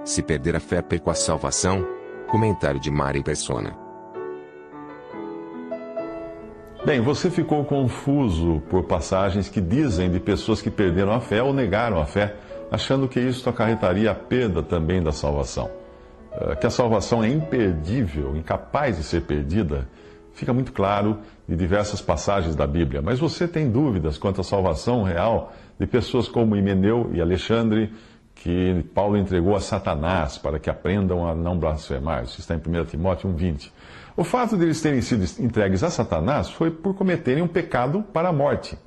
Se perder a fé, perco a salvação? Comentário de Mari Persona. Bem, você ficou confuso por passagens que dizem de pessoas que perderam a fé ou negaram a fé, achando que isso acarretaria a perda também da salvação. Que a salvação é imperdível, incapaz de ser perdida, fica muito claro de diversas passagens da Bíblia. Mas você tem dúvidas quanto à salvação real de pessoas como Himeneu e Alexandre, que Paulo entregou a Satanás para que aprendam a não blasfemar. Isso está em 1 Timóteo 1,20. O fato de eles terem sido entregues a Satanás foi por cometerem um pecado para a morte,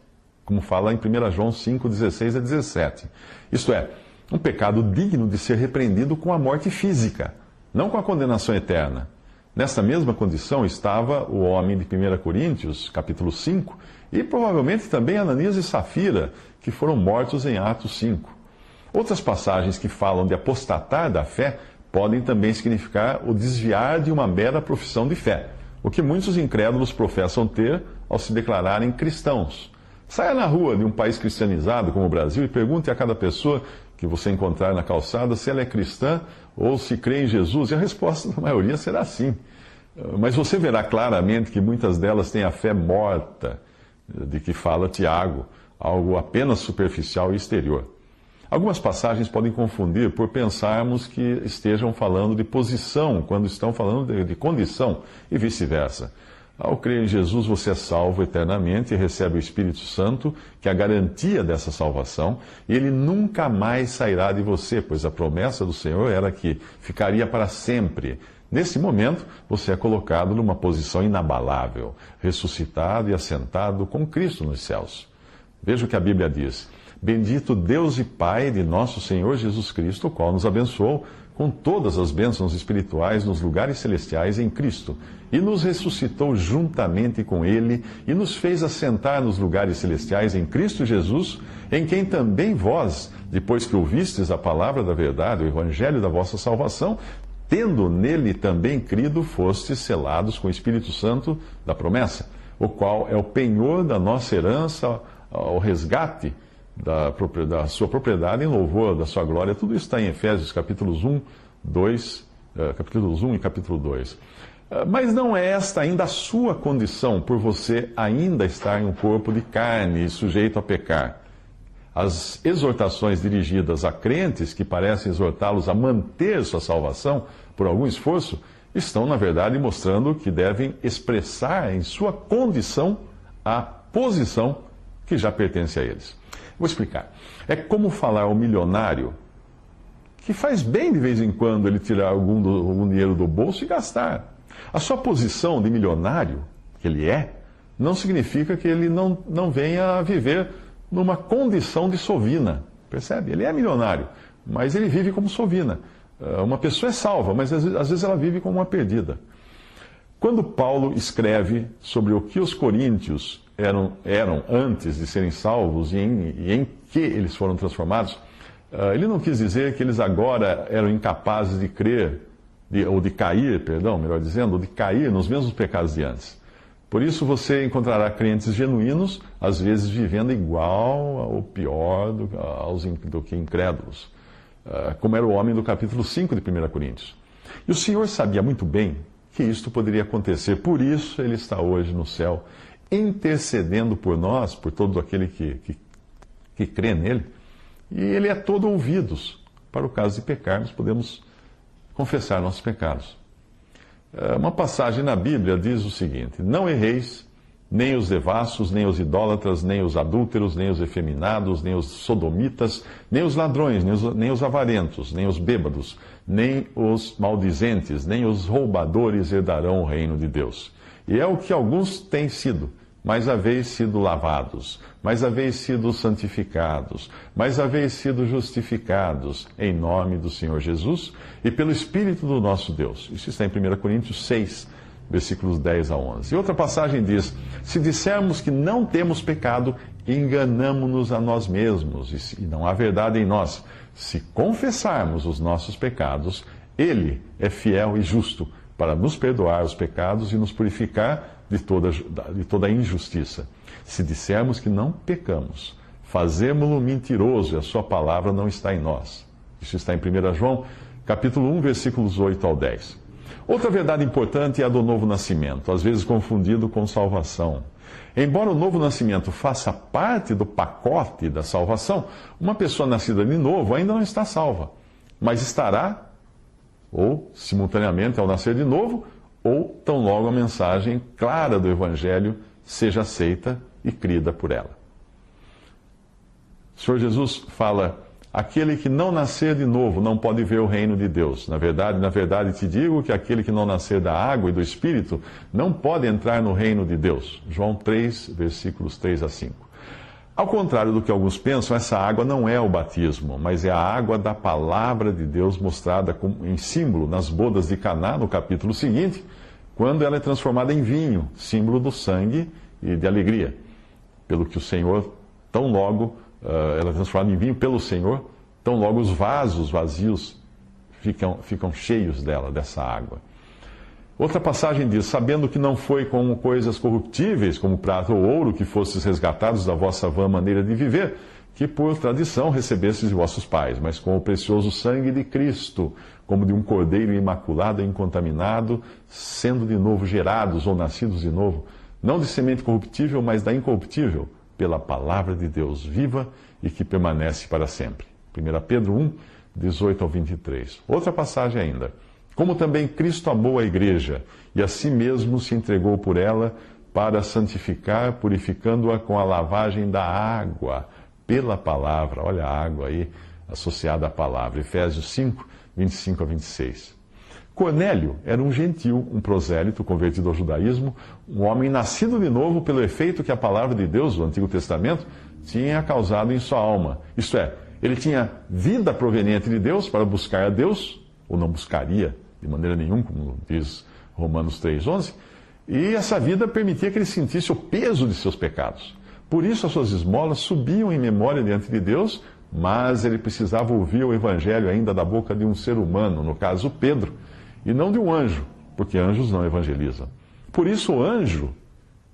como fala em 1 João 5, 16 a 17. Isto é, um pecado digno de ser repreendido com a morte física, não com a condenação eterna. Nessa mesma condição estava o homem de 1 Coríntios, capítulo 5, e provavelmente também Ananias e Safira, que foram mortos em Atos 5. Outras passagens que falam de apostatar da fé podem também significar o desviar de uma mera profissão de fé, o que muitos incrédulos professam ter ao se declararem cristãos. Saia na rua de um país cristianizado como o Brasil e pergunte a cada pessoa que você encontrar na calçada se ela é cristã ou se crê em Jesus, e a resposta da maioria será sim. Mas você verá claramente que muitas delas têm a fé morta, de que fala Tiago, algo apenas superficial e exterior. Algumas passagens podem confundir por pensarmos que estejam falando de posição, quando estão falando de condição, e vice-versa. Ao crer em Jesus, você é salvo eternamente e recebe o Espírito Santo, que é a garantia dessa salvação, e ele nunca mais sairá de você, pois a promessa do Senhor era que ficaria para sempre. Nesse momento, você é colocado numa posição inabalável, ressuscitado e assentado com Cristo nos céus. Veja o que a Bíblia diz. Bendito Deus e Pai de nosso Senhor Jesus Cristo, o qual nos abençoou com todas as bênçãos espirituais nos lugares celestiais em Cristo, e nos ressuscitou juntamente com Ele, e nos fez assentar nos lugares celestiais em Cristo Jesus, em quem também vós, depois que ouvistes a palavra da verdade, o evangelho da vossa salvação, tendo nele também crido, fostes selados com o Espírito Santo da promessa, o qual é o penhor da nossa herança, ao resgate da sua propriedade em louvor da sua glória. Tudo isso está em Efésios capítulos 1 e capítulo 2. Mas não é esta ainda a sua condição, por você ainda estar em um corpo de carne e sujeito a pecar. As exortações dirigidas a crentes que parecem exortá-los a manter sua salvação por algum esforço, estão, na verdade, mostrando que devem expressar em sua condição a posição que já pertence a eles. Vou explicar. É como falar ao milionário que faz bem de vez em quando ele tirar algum dinheiro do bolso e gastar. A sua posição de milionário, que ele é, não significa que ele não venha a viver numa condição de sovina. Percebe? Ele é milionário, mas ele vive como sovina. Uma pessoa é salva, mas às vezes ela vive como uma perdida. Quando Paulo escreve sobre o que os coríntios eram antes de serem salvos e em que eles foram transformados, ele não quis dizer que eles agora eram incapazes de crer, ou de cair nos mesmos pecados de antes. Por isso você encontrará crentes genuínos, às vezes vivendo igual ou pior do que incrédulos, como era o homem do capítulo 5 de 1 Coríntios. E o Senhor sabia muito bem que isto poderia acontecer, por isso ele está hoje no céu, intercedendo por nós, por todo aquele que crê nele, e ele é todo ouvidos. Para o caso de pecarmos, podemos confessar nossos pecados. Uma passagem na Bíblia diz o seguinte: não erreis, nem os devassos, nem os idólatras, nem os adúlteros, nem os efeminados, nem os sodomitas, nem os ladrões, nem os avarentos, nem os bêbados, nem os maldizentes, nem os roubadores herdarão o reino de Deus. E é o que alguns têm sido, mas haveis sido lavados, mas haveis sido santificados, mas haveis sido justificados em nome do Senhor Jesus e pelo Espírito do nosso Deus. Isso está em 1 Coríntios 6, versículos 10 a 11. E outra passagem diz: se dissermos que não temos pecado, enganamo-nos a nós mesmos, e não há verdade em nós. Se confessarmos os nossos pecados, Ele é fiel e justo para nos perdoar os pecados e nos purificar de toda injustiça. Se dissermos que não pecamos, fazemo-lo mentiroso e a sua palavra não está em nós. Isso está em 1 João, capítulo 1, versículos 8 ao 10. Outra verdade importante é a do novo nascimento, às vezes confundido com salvação. Embora o novo nascimento faça parte do pacote da salvação, uma pessoa nascida de novo ainda não está salva, mas estará, ou simultaneamente ao nascer de novo, ou tão logo a mensagem clara do Evangelho seja aceita e crida por ela. O Senhor Jesus fala: aquele que não nascer de novo não pode ver o reino de Deus. Na verdade te digo que aquele que não nascer da água e do Espírito não pode entrar no reino de Deus. João 3, versículos 3 a 5. Ao contrário do que alguns pensam, essa água não é o batismo, mas é a água da palavra de Deus mostrada em símbolo nas bodas de Caná, no capítulo seguinte, quando ela é transformada em vinho, símbolo do sangue e de alegria. Pelo que o Senhor, tão logo, ela é transformada em vinho pelo Senhor, tão logo os vasos vazios ficam cheios dessa água. Outra passagem diz: sabendo que não foi com coisas corruptíveis, como prata ou ouro, que fostes resgatados da vossa vã maneira de viver, que por tradição recebestes de vossos pais, mas com o precioso sangue de Cristo, como de um cordeiro imaculado e incontaminado, sendo de novo gerados ou nascidos de novo, não de semente corruptível, mas da incorruptível, pela palavra de Deus viva e que permanece para sempre. 1 Pedro 1, 18 ao 23. Outra passagem ainda. Como também Cristo amou a igreja e a si mesmo se entregou por ela para santificar, purificando-a com a lavagem da água pela palavra. Olha a água aí associada à palavra. Efésios 5, 25 a 26. Cornélio era um gentil, um prosélito convertido ao judaísmo, um homem nascido de novo pelo efeito que a palavra de Deus, do Antigo Testamento, tinha causado em sua alma. Isto é, ele tinha vida proveniente de Deus para buscar a Deus, ou não buscaria de maneira nenhuma, como diz Romanos 3,11, e essa vida permitia que ele sentisse o peso de seus pecados. Por isso as suas esmolas subiam em memória diante de Deus, mas ele precisava ouvir o evangelho ainda da boca de um ser humano, no caso Pedro, e não de um anjo, porque anjos não evangelizam. Por isso o anjo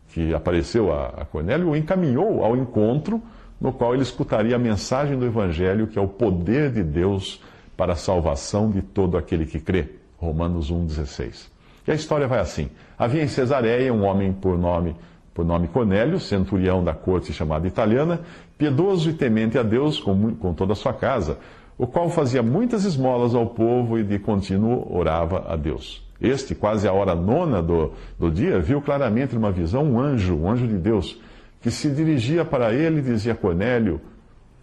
que apareceu a Cornélio o encaminhou ao encontro no qual ele escutaria a mensagem do evangelho, que é o poder de Deus para a salvação de todo aquele que crê. Romanos 1,16. E a história vai assim. Havia em Cesareia um homem por nome Cornélio, centurião da corte chamada italiana, piedoso e temente a Deus com toda a sua casa, o qual fazia muitas esmolas ao povo e de contínuo orava a Deus. Este, quase à hora nona do dia, viu claramente numa visão um anjo de Deus, que se dirigia para ele e dizia a Cornélio,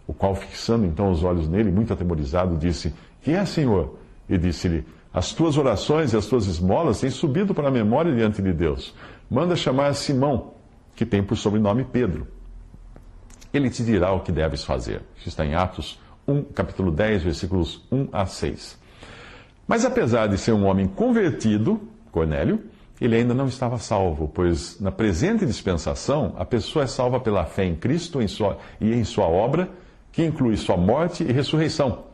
o qual, fixando então os olhos nele, muito atemorizado, disse: "Que é, Senhor?" E disse-lhe: "As tuas orações e as tuas esmolas têm subido para a memória diante de Deus. Manda chamar Simão, que tem por sobrenome Pedro. Ele te dirá o que deves fazer." Isso está em Atos 1, capítulo 10, versículos 1 a 6. Mas apesar de ser um homem convertido, Cornélio, ele ainda não estava salvo, pois na presente dispensação a pessoa é salva pela fé em Cristo e em sua obra, que inclui sua morte e ressurreição.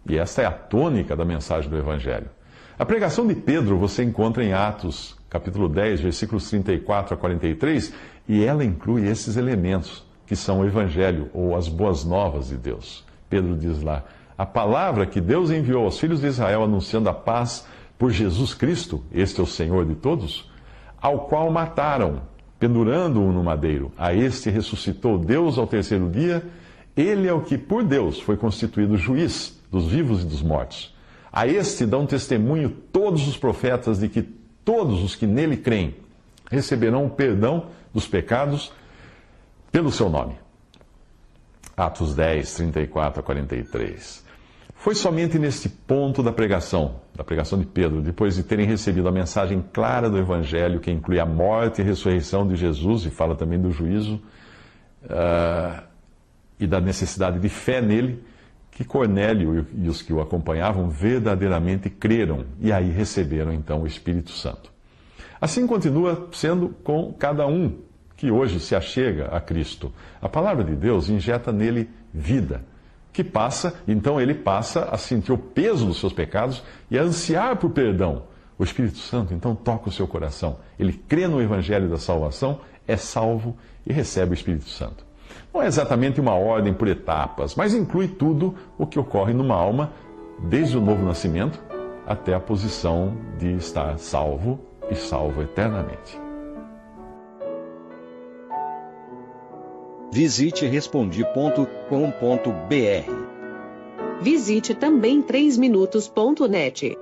E esta é a tônica da mensagem do Evangelho. A pregação de Pedro você encontra em Atos, capítulo 10, versículos 34 a 43, e ela inclui esses elementos, que são o Evangelho, ou as boas novas de Deus. Pedro diz lá: a palavra que Deus enviou aos filhos de Israel anunciando a paz por Jesus Cristo, este é o Senhor de todos, ao qual mataram, pendurando-o no madeiro. A este ressuscitou Deus ao terceiro dia. Ele é o que, por Deus, foi constituído juiz dos vivos e dos mortos. A este dão testemunho todos os profetas de que todos os que nele creem receberão o perdão dos pecados pelo seu nome. Atos 10, 34 a 43. Foi somente neste ponto da pregação de Pedro, depois de terem recebido a mensagem clara do Evangelho, que inclui a morte e a ressurreição de Jesus, e fala também do juízo e da necessidade de fé nele, que Cornélio e os que o acompanhavam verdadeiramente creram, e aí receberam então o Espírito Santo. Assim continua sendo com cada um que hoje se achega a Cristo. A palavra de Deus injeta nele vida, então ele passa a sentir o peso dos seus pecados e a ansiar por perdão. O Espírito Santo então toca o seu coração. Ele crê no Evangelho da salvação, é salvo e recebe o Espírito Santo. Não é exatamente uma ordem por etapas, mas inclui tudo o que ocorre numa alma desde o novo nascimento até a posição de estar salvo e salvo eternamente. Visite Respondi.com.br. Visite também 3minutos.net.